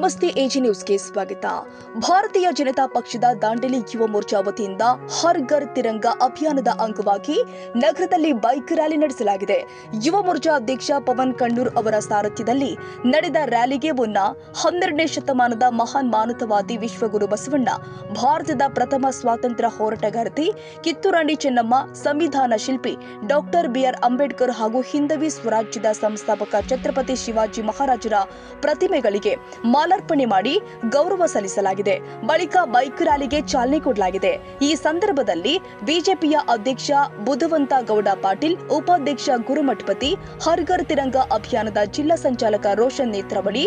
ನಮಸ್ತೆ ಎಜಿ ನ್ಯೂಸ್ಗೆ ಸ್ವಾಗತ. ಭಾರತೀಯ ಜನತಾ ಪಕ್ಷದ ದಾಂಡೇಲಿ ಯುವ ಮೋರ್ಚಾ ವತಿಯಿಂದ ಹರ್ ಘರ್ ತಿರಂಗ ಅಭಿಯಾನದ ಅಂಗವಾಗಿ ನಗರದಲ್ಲಿ ಬೈಕ್ ರ್ಯಾಲಿ ನಡೆಸಲಾಗಿದೆ. ಯುವ ಮೋರ್ಚಾ ಅಧ್ಯಕ್ಷ ಪವನ್ ಕಣ್ಣೂರ್ ಅವರ ಸಾರಥ್ಯದಲ್ಲಿ ನಡೆದ ರ್ಯಾಲಿಗೆ ಮುನ್ನ 12ನೇ ಶತಮಾನದ ಮಹಾನ್ ಮಾನವತಾವಾದಿ ವಿಶ್ವಗುರು ಬಸವಣ್ಣ, ಭಾರತದ ಪ್ರಥಮ ಸ್ವಾತಂತ್ರ್ಯ ಹೋರಾಟಗಾರ್ತಿ ಕಿತ್ತೂರಾಣಿ ಚೆನ್ನಮ್ಮ, ಸಂವಿಧಾನ ಶಿಲ್ಪಿ ಡಾಕ್ಟರ್ ಬಿಆರ್ ಅಂಬೇಡ್ಕರ್ ಹಾಗೂ ಹಿಂದವಿ ಸ್ವರಾಜ್ಯದ ಸಂಸ್ಥಾಪಕ ಛತ್ರಪತಿ ಶಿವಾಜಿ ಮಹಾರಾಜರ ಪ್ರತಿಮೆಗಳಿಗೆ ಮಾಲಾರ್ಪಣೆ ಮಾಡಿ ಗೌರವ ಸಲ್ಲಿಸಲಾಗಿದೆ. ಬಳಿಕ ಬೈಕ್ ರ್ಯಾಲಿಗೆ ಚಾಲನೆ ಕೊಡಲಾಗಿದೆ. ಈ ಸಂದರ್ಭದಲ್ಲಿ ಬಿಜೆಪಿಯ ಅಧ್ಯಕ್ಷ ಬುಧವಂತ ಗೌಡ ಪಾಟೀಲ್, ಉಪಾಧ್ಯಕ್ಷ ಗುರುಮಠಪತಿ, ಹರ್ ಘರ್ ತಿರಂಗ ಅಭಿಯಾನದ ಜಿಲ್ಲಾ ಸಂಚಾಲಕ ರೋಷನ್ ನೇತ್ರಾವಳಿ,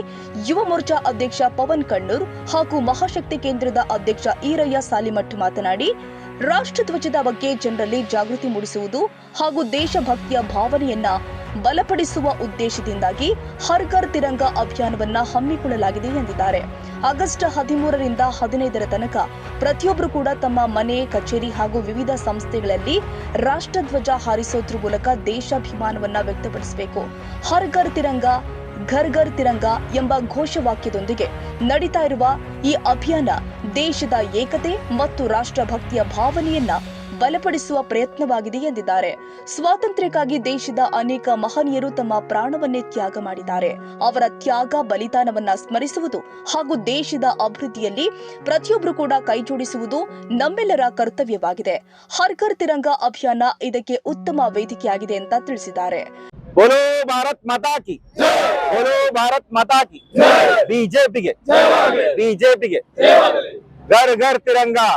ಯುವ ಮೋರ್ಚಾ ಅಧ್ಯಕ್ಷ ಪವನ್ ಕಣ್ಣೂರ್ ಹಾಗೂ ಮಹಾಶಕ್ತಿ ಕೇಂದ್ರದ ಅಧ್ಯಕ್ಷ ಈರಯ್ಯ ಸಾಲಿಮಠ್ ಮಾತನಾಡಿ, ರಾಷ್ಟ್ರಧ್ವಜದ ಬಗ್ಗೆ ಜನರಲ್ಲಿ ಜಾಗೃತಿ ಮೂಡಿಸುವುದು ಹಾಗೂ ದೇಶಭಕ್ತಿಯ ಭಾವನೆಯನ್ನ ಬಲಪಡಿಸುವ ಉದ್ದೇಶದಿಂದಾಗಿ ಹರ್ ಘರ್ ತಿರಂಗ ಅಭಿಯಾನವನ್ನ ಹಮ್ಮಿಕೊಳ್ಳಲಾಗಿದೆ ಎಂದಿದ್ದಾರೆ. ಆಗಸ್ಟ್ 13ರಿಂದ 15ರ ತನಕ ಪ್ರತಿಯೊಬ್ಬರು ಕೂಡ ತಮ್ಮ ಮನೆ, ಕಚೇರಿ ಹಾಗೂ ವಿವಿಧ ಸಂಸ್ಥೆಗಳಲ್ಲಿ ರಾಷ್ಟ್ರಧ್ವಜ ಹಾರಿಸೋದ್ರ ಮೂಲಕ ದೇಶಾಭಿಮಾನವನ್ನ ವ್ಯಕ್ತಪಡಿಸಬೇಕು. ಹರ್ ಘರ್ ತಿರಂಗ, ಘರ್ ಘರ್ ತಿರಂಗ ಎಂಬ ಘೋಷವಾಕ್ಯದೊಂದಿಗೆ ನಡೀತಾ ಇರುವ ಈ ಅಭಿಯಾನ ದೇಶದ ಏಕತೆ ಮತ್ತು ರಾಷ್ಟ್ರಭಕ್ತಿಯ ಭಾವನೆಯನ್ನ ಬಲಪಡಿಸುವ ಪ್ರಯತ್ನವಾಗಿದೆ ಎಂದಿದ್ದಾರೆ. ಸ್ವಾತಂತ್ರ್ಯಕ್ಕಾಗಿ ದೇಶದ ಅನೇಕ ಮಹನೀಯರು ತಮ್ಮ ಪ್ರಾಣವನ್ನೇ ತ್ಯಾಗ ಮಾಡಿದ್ದಾರೆ. ಅವರ ತ್ಯಾಗ ಬಲಿದಾನವನ್ನ ಸ್ಮರಿಸುವುದು ಹಾಗೂ ದೇಶದ ಅಭಿವೃದ್ಧಿಯಲ್ಲಿ ಪ್ರತಿಯೊಬ್ಬರು ಕೂಡ ಕೈಜೋಡಿಸುವುದು ನಮ್ಮೆಲ್ಲರ ಕರ್ತವ್ಯವಾಗಿದೆ. ಹರ್ ಘರ್ ತಿರಂಗ ಅಭಿಯಾನ ಇದಕ್ಕೆ ಉತ್ತಮ ವೇದಿಕೆಯಾಗಿದೆ ಅಂತ ತಿಳಿಸಿದ್ದಾರೆ. बोलो भारत माता की, बोलो भारत माता की, बीजेपी के, घर घर तिरंगा,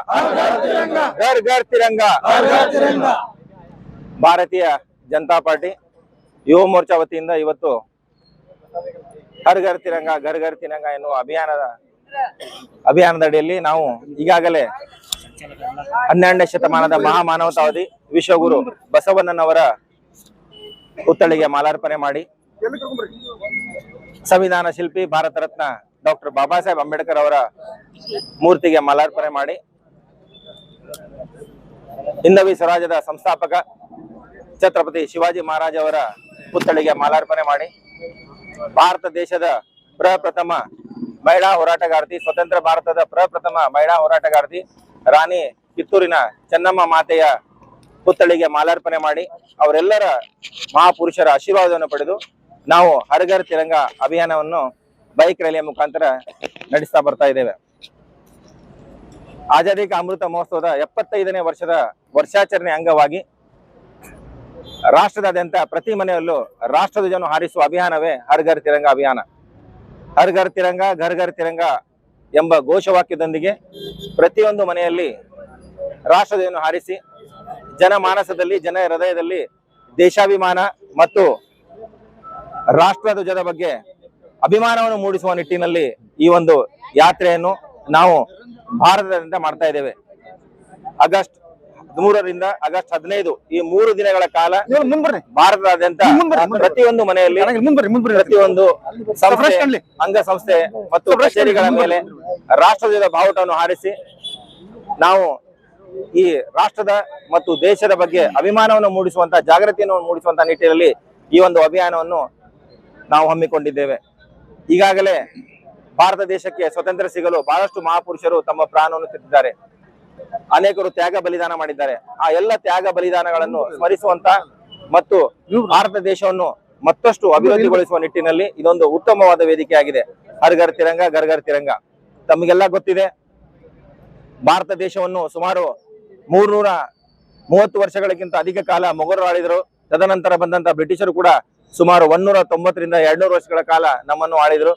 घर घर तिरंगा, ಭಾರತೀಯ ಜನತಾ ಪಾರ್ಟಿ ಯುವ ಮೋರ್ಚಾ ವತಿಯಿಂದ ಇವತ್ತು ಹರ್ ಘರ್ ತಿರಂಗ, ಘರ್ ಘರ್ ತಿರಂಗ ಎನ್ನುವ ಅಭಿಯಾನದ ಅಡಿಯಲ್ಲಿ ನಾವು ಈಗಾಗಲೇ 12ನೇ ಶತಮಾನದ ಮಹಾಮಾನವತಾವಾದಿ ವಿಶ್ವಗುರು ಬಸವಣ್ಣನವರ ಪುತ್ಥಳಿಗೆ ಮಾಲಾರ್ಪಣೆ ಮಾಡಿ, ಸಂವಿಧಾನ ಶಿಲ್ಪಿ ಭಾರತ ರತ್ನ ಡಾಕ್ಟರ್ ಬಾಬಾ ಸಾಹೇಬ್ ಅಂಬೇಡ್ಕರ್ ಅವರ ಮೂರ್ತಿಗೆ ಮಾಲಾರ್ಪಣೆ ಮಾಡಿ, ಹಿಂದವಿ ಸ್ವರಾಜ್ಯದ ಸಂಸ್ಥಾಪಕ ಛತ್ರಪತಿ ಶಿವಾಜಿ ಮಹಾರಾಜ್ ಅವರ ಪುತ್ಥಳಿಗೆ ಮಾಲಾರ್ಪಣೆ ಮಾಡಿ, ಭಾರತ ದೇಶದ ಪ್ರಪ್ರಥಮ ಮಹಿಳಾ ಹೋರಾಟಗಾರ್ತಿ, ಸ್ವತಂತ್ರ ಭಾರತದ ಪ್ರಪ್ರಥಮ ಮಹಿಳಾ ಹೋರಾಟಗಾರ್ತಿ ರಾಣಿ ಕಿತ್ತೂರಿನ ಚೆನ್ನಮ್ಮ ಮಾತೆಯ ಪುತ್ಥಳಿಗೆ ಮಾಲಾರ್ಪಣೆ ಮಾಡಿ, ಅವರೆಲ್ಲರ ಮಹಾಪುರುಷರ ಆಶೀರ್ವಾದವನ್ನು ಪಡೆದು ನಾವು ಹರ್ ಘರ್ ತಿರಂಗ ಅಭಿಯಾನವನ್ನು ಬೈಕ್ ರ್ಯಾಲಿಯ ಮುಖಾಂತರ ನಡೆಸ್ತಾ ಬರ್ತಾ ಇದ್ದೇವೆ. ಆಜಾದಿ ಕಾ ಅಮೃತ ಮಹೋತ್ಸವದ 75ನೇ ವರ್ಷದ ವರ್ಷಾಚರಣೆ ಅಂಗವಾಗಿ ರಾಷ್ಟ್ರದಾದ್ಯಂತ ಪ್ರತಿ ಮನೆಯಲ್ಲೂ ರಾಷ್ಟ್ರಧ್ವಜವನ್ನು ಹಾರಿಸುವ ಅಭಿಯಾನವೇ ಹರ್ ಘರ್ ತಿರಂಗ ಅಭಿಯಾನ. ಹರ್ ಘರ್ ತಿರಂಗ, ಘರ್ ಘರ್ ತಿರಂಗ ಎಂಬ ಘೋಷವಾಕ್ಯದೊಂದಿಗೆ ಪ್ರತಿಯೊಂದು ಮನೆಯಲ್ಲಿ ರಾಷ್ಟ್ರಧ್ವಜವನ್ನು ಹಾರಿಸಿ ಜನಮಾನಸದಲ್ಲಿ, ಜನ ಹೃದಯದಲ್ಲಿ ದೇಶಾಭಿಮಾನ ಮತ್ತು ರಾಷ್ಟ್ರಧ್ವಜದ ಬಗ್ಗೆ ಅಭಿಮಾನವನ್ನು ಮೂಡಿಸುವ ನಿಟ್ಟಿನಲ್ಲಿ ಈ ಒಂದು ಯಾತ್ರೆಯನ್ನು ನಾವು ಭಾರತದಿಂದ ಮಾಡ್ತಾ ಇದ್ದೇವೆ. ಆಗಸ್ಟ್ 3ರಿಂದ ಆಗಸ್ಟ್ 15 ಈ 3 ದಿನಗಳ ಕಾಲ ಭಾರತದಾದ್ಯಂತ ಪ್ರತಿಯೊಂದು ಮನೆಯಲ್ಲಿ, ಪ್ರತಿಯೊಂದು ಸಂಸ್ಥೆ, ಅಂಗಸಂಸ್ಥೆ ಮತ್ತು ಕಚೇರಿಗಳ ಮೇಲೆ ರಾಷ್ಟ್ರಧ್ವಜದ ಬಾವುಟವನ್ನು ಹಾರಿಸಿ ನಾವು ಈ ರಾಷ್ಟ್ರದ ಮತ್ತು ದೇಶದ ಬಗ್ಗೆ ಅಭಿಮಾನವನ್ನು ಮೂಡಿಸುವಂತ, ಜಾಗೃತಿಯನ್ನು ಮೂಡಿಸುವಂತ ನಿಟ್ಟಿನಲ್ಲಿ ಈ ಒಂದು ಅಭಿಯಾನವನ್ನು ನಾವು ಹಮ್ಮಿಕೊಂಡಿದ್ದೇವೆ. ಈಗಾಗಲೇ ಭಾರತ ದೇಶಕ್ಕೆ ಸ್ವತಂತ್ರ ಸಿಗಲು ಬಹಳಷ್ಟು ಮಹಾಪುರುಷರು ತಮ್ಮ ಪ್ರಾಣವನ್ನು ತೆತ್ತಿದ್ದಾರೆ. ಅನೇಕರು ತ್ಯಾಗ ಬಲಿದಾನ ಮಾಡಿದ್ದಾರೆ. ಆ ಎಲ್ಲ ತ್ಯಾಗ ಬಲಿದಾನಗಳನ್ನು ಸ್ಮರಿಸುವಂತ ಮತ್ತು ಭಾರತ ದೇಶವನ್ನು ಮತ್ತಷ್ಟು ಅಭಿವೃದ್ಧಿಗೊಳಿಸುವ ನಿಟ್ಟಿನಲ್ಲಿ ಇದೊಂದು ಉತ್ತಮವಾದ ವೇದಿಕೆಯಾಗಿದೆ ಹರ್ ಘರ್ ತಿರಂಗ, ಘರ್ ಘರ್ ತಿರಂಗ. ತಮಗೆಲ್ಲ ಗೊತ್ತಿದೆ, ಭಾರತ ದೇಶವನ್ನು ಸುಮಾರು 330 ವರ್ಷಗಳಿಗಿಂತ ಅಧಿಕ ಕಾಲ ಮೊಘಲರು ಆಳಿದರು. ತದನಂತರ ಬಂದಂತ ಬ್ರಿಟಿಷರು ಕೂಡ ಸುಮಾರು 190ರಿಂದ 200 ವರ್ಷಗಳ ಕಾಲ ನಮ್ಮನ್ನು ಆಳಿದ್ರು.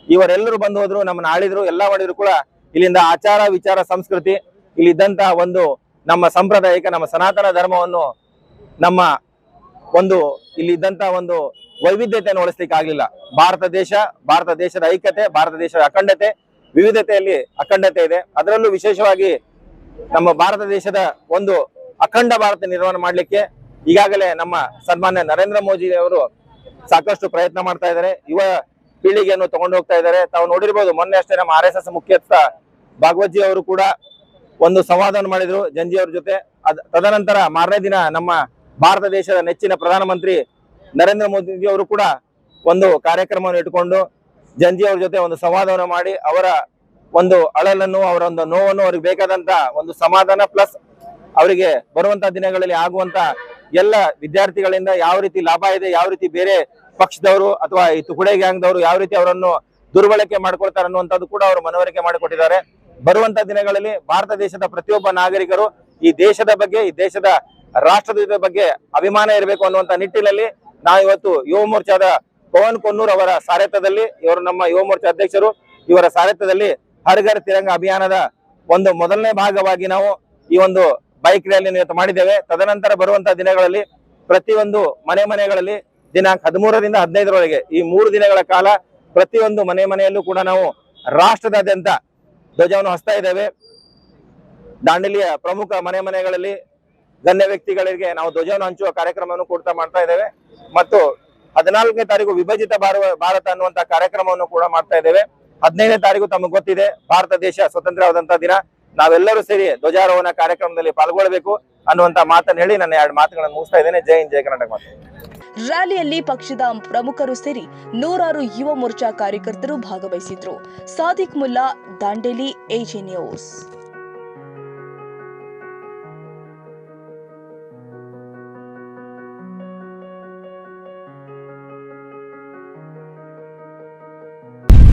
ಇವರೆಲ್ಲರೂ ಬಂದು ಹೋದ್ರು, ನಮ್ಮನ್ನು ಆಳಿದ್ರು, ಎಲ್ಲ ಮಾಡಿದ್ರು ಕೂಡ ಇಲ್ಲಿಂದ ಆಚಾರ ವಿಚಾರ ಸಂಸ್ಕೃತಿ, ಇಲ್ಲಿದ್ದಂತಹ ಒಂದು ನಮ್ಮ ಸಾಂಪ್ರದಾಯಿಕ, ನಮ್ಮ ಸನಾತನ ಧರ್ಮವನ್ನು, ನಮ್ಮ ಒಂದು ಇಲ್ಲಿದ್ದಂತಹ ಒಂದು ವೈವಿಧ್ಯತೆಯನ್ನು ಉಳಿಸ್ಲಿಕ್ಕೆ ಆಗ್ಲಿಲ್ಲ. ಭಾರತ ದೇಶದ ಐಕ್ಯತೆ, ಭಾರತ ದೇಶದ ಅಖಂಡತೆ, ವಿವಿಧತೆಯಲ್ಲಿ ಅಖಂಡತೆ ಇದೆ. ಅದರಲ್ಲೂ ವಿಶೇಷವಾಗಿ ನಮ್ಮ ಭಾರತ ದೇಶದ ಒಂದು ಅಖಂಡ ಭಾರತ ನಿರ್ಮಾಣ ಮಾಡ್ಲಿಕ್ಕೆ ಈಗಾಗಲೇ ನಮ್ಮ ಸನ್ಮಾನ್ಯ ನರೇಂದ್ರ ಮೋದಿ ಅವರು ಸಾಕಷ್ಟು ಪ್ರಯತ್ನ ಮಾಡ್ತಾ ಇದ್ದಾರೆ. ಯುವ ಪೀಳಿಗೆಯನ್ನು ತಗೊಂಡು ಹೋಗ್ತಾ ಇದ್ದಾರೆ. ತಾವು ನೋಡಿರ್ಬೋದು, ಮೊನ್ನೆ ಅಷ್ಟೇ ನಮ್ಮ RSS ಮುಖ್ಯಸ್ಥ ಭಾಗವತ್ ಅವರು ಕೂಡ ಒಂದು ಸಂವಾದವನ್ನು ಮಾಡಿದ್ರು ಜಂಜಿ ಅವ್ರ ಜೊತೆ. ತದನಂತರ ಮಾರನೇ ದಿನ ನಮ್ಮ ಭಾರತ ದೇಶದ ನೆಚ್ಚಿನ ಪ್ರಧಾನಮಂತ್ರಿ ನರೇಂದ್ರ ಮೋದಿ ಅವರು ಕೂಡ ಒಂದು ಕಾರ್ಯಕ್ರಮವನ್ನು ಇಟ್ಟುಕೊಂಡು ಜಂಜಿ ಅವ್ರ ಜೊತೆ ಒಂದು ಸಂವಾದವನ್ನು ಮಾಡಿ ಅವರ ಒಂದು ಅಳಲನ್ನು, ಅವರ ಒಂದು ನೋವನ್ನು, ಅವ್ರಿಗೆ ಬೇಕಾದಂತ ಒಂದು ಸಮಾಧಾನ ಪ್ಲಸ್ ಅವರಿಗೆ ಬರುವಂತ ದಿನಗಳಲ್ಲಿ ಆಗುವಂತ ಎಲ್ಲ ವಿದ್ಯಾರ್ಥಿಗಳಿಂದ ಯಾವ ರೀತಿ ಲಾಭ ಇದೆ, ಯಾವ ರೀತಿ ಬೇರೆ ಪಕ್ಷದವರು ಅಥವಾ ಈ ತುಕಡೆ ಗ್ಯಾಂಗ್ದವರು ಯಾವ ರೀತಿ ಅವರನ್ನು ದುರ್ಬಳಕೆ ಮಾಡ್ಕೊಳ್ತಾರೆ ಅನ್ನುವಂಥದ್ದು ಕೂಡ ಅವರು ಮನವರಿಕೆ ಮಾಡಿಕೊಟ್ಟಿದ್ದಾರೆ. ಬರುವಂತ ದಿನಗಳಲ್ಲಿ ಭಾರತ ದೇಶದ ಪ್ರತಿಯೊಬ್ಬ ನಾಗರಿಕರು ಈ ದೇಶದ ಬಗ್ಗೆ, ಈ ದೇಶದ ರಾಷ್ಟ್ರದ ಬಗ್ಗೆ ಅಭಿಮಾನ ಇರಬೇಕು ಅನ್ನುವಂತ ನಿಟ್ಟಿನಲ್ಲಿ ನಾವು ಇವತ್ತು ಯುವ ಮೋರ್ಚಾದ ಪವನ್ ಕೊನ್ನೂರ್ ಅವರ ಸಾರಥ್ಯದಲ್ಲಿ, ಇವರು ನಮ್ಮ ಯುವ ಮೋರ್ಚಾ ಅಧ್ಯಕ್ಷರು, ಇವರ ಸಾರಥ್ಯದಲ್ಲಿ ಹರ್ ಘರ್ ತಿರಂಗ ಅಭಿಯಾನದ ಒಂದು ಮೊದಲನೇ ಭಾಗವಾಗಿ ನಾವು ಈ ಒಂದು ಬೈಕ್ ರ್ಯಾಲಿಯನ್ನು ಇವತ್ತು ಮಾಡಿದ್ದೇವೆ. ತದನಂತರ ಬರುವಂತಹ ದಿನಗಳಲ್ಲಿ ಪ್ರತಿಯೊಂದು ಮನೆಗಳಲ್ಲಿ ದಿನಾಂಕ 13ರಿಂದ 15ರವರೆಗೆ ಈ 3 ದಿನಗಳ ಕಾಲ ಪ್ರತಿಯೊಂದು ಮನೆಯಲ್ಲೂ ಕೂಡ ನಾವು ರಾಷ್ಟ್ರದಾದ್ಯಂತ ಧ್ವಜವನ್ನು ಹಚ್ತಾ ಇದ್ದೇವೆ. ದಾಂಡೇಲಿಯ ಪ್ರಮುಖ ಮನೆಗಳಲ್ಲಿ ಗಣ್ಯ ವ್ಯಕ್ತಿಗಳಿಗೆ ನಾವು ಧ್ವಜವನ್ನು ಹಂಚುವ ಕಾರ್ಯಕ್ರಮವನ್ನು ಕೂಡ ಮಾಡ್ತಾ ಇದ್ದೇವೆ. ಮತ್ತು 14ನೇ ತಾರೀಕು ವಿಭಜಿತ ಭಾರತ ಅನ್ನುವಂತ ಕಾರ್ಯಕ್ರಮವನ್ನು ಕೂಡ ಮಾಡ್ತಾ ಇದ್ದೇವೆ. 15ನೇ ತಾರೀಕು ತಮಗೆ ಗೊತ್ತಿದೆ, ಭಾರತ ದೇಶ ಸ್ವತಂತ್ರವಾದಂತಹ ದಿನ. ನಾವೆಲ್ಲರೂ ಸೇರಿ ಧ್ವಜಾರೋಹಣ ಕಾರ್ಯಕ್ರಮದಲ್ಲಿ ಪಾಲ್ಗೊಳ್ಳಬೇಕು ಅನ್ನುವಂತ ಮಾತನ್ನು ಹೇಳಿ ನನ್ನ 2 ಮಾತುಗಳನ್ನು ಮುಗಿಸ್ತಾ ಇದ್ದೇನೆ. ಜೈ ಹಿಂದ್, ಜೈ ಕರ್ನಾಟಕ ಮಾತು. ರ್ಯಾಲಿಯಲ್ಲಿ ಪಕ್ಷದ ಪ್ರಮುಖರು ಸೇರಿ 100 ಯುವ ಮೋರ್ಚಾ ಕಾರ್ಯಕರ್ತರು ಭಾಗವಹಿಸಿದ್ರು. Sadiq Mulla, Dandeli, AJ news.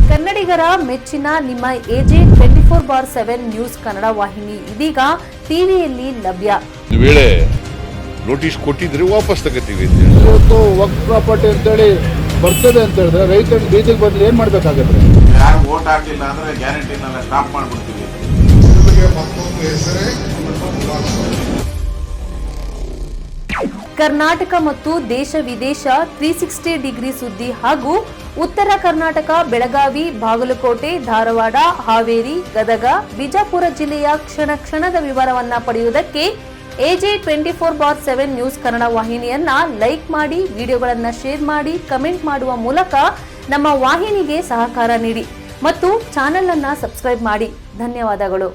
ಕನ್ನಡಿಗರ ಮೆಚ್ಚಿನ ನಿಮ್ಮ ಎಜೆ 24/7 ನ್ಯೂಸ್ ಕನ್ನಡ ವಾಹಿನಿ ಇದೀಗ ಟಿವಿಯಲ್ಲಿ ಲಭ್ಯ. ವೇಳೆ ನೋಟಿಸ್ ಕೊಟ್ಟಿದ್ರೆ ವಾಪಸ್ ತಗೋತೀವಿ. ಇವತ್ತು ವಕ್ಫ್ ಪ್ರಾಪರ್ಟಿ ಅಂತೇಳಿ ಬರ್ತದೆ ಅಂತ ಹೇಳಿದ್ರೆ ರೈತರು ಬೀದಿಗೆ ಬದಲು ಏನ್ ಮಾಡ್ಬೇಕಾಗತ್ತೆ? ಯಾರು ವೋಟ್ ಹಾಕಲಿಲ್ಲ ಅಂದ್ರೆ ಗ್ಯಾರಂಟಿನೆಲ್ಲ ಸ್ಟಾಪ್ ಮಾಡ್ಬಿಡ್ತೀವಿ. ಕರ್ನಾಟಕ ಮತ್ತು ದೇಶ ವಿದೇಶ 360 ಡಿಗ್ರಿ ಸುದ್ದಿ ಹಾಗೂ ಉತ್ತರ ಕರ್ನಾಟಕ, ಬೆಳಗಾವಿ, ಬಾಗಲಕೋಟೆ, ಧಾರವಾಡ, ಹಾವೇರಿ, ಗದಗ, ಬಿಜಾಪುರ ಜಿಲ್ಲೆಯ ಕ್ಷಣದ ವಿವರವನ್ನ ಪಡೆಯುವುದಕ್ಕೆ ಎಜೆ 24/7 ನ್ಯೂಸ್ ಕನ್ನಡ ವಾಹಿನಿಯನ್ನ ಲೈಕ್ ಮಾಡಿ, ವಿಡಿಯೋಗಳನ್ನ ಶೇರ್ ಮಾಡಿ, ಕಮೆಂಟ್ ಮಾಡುವ ಮೂಲಕ ನಮ್ಮ ವಾಹಿನಿಗೆ ಸಹಕಾರ ನೀಡಿ ಮತ್ತು ಚಾನೆಲ್ ಅನ್ನ ಸಬ್ಸ್ಕ್ರೈಬ್ ಮಾಡಿ. ಧನ್ಯವಾದಗಳು.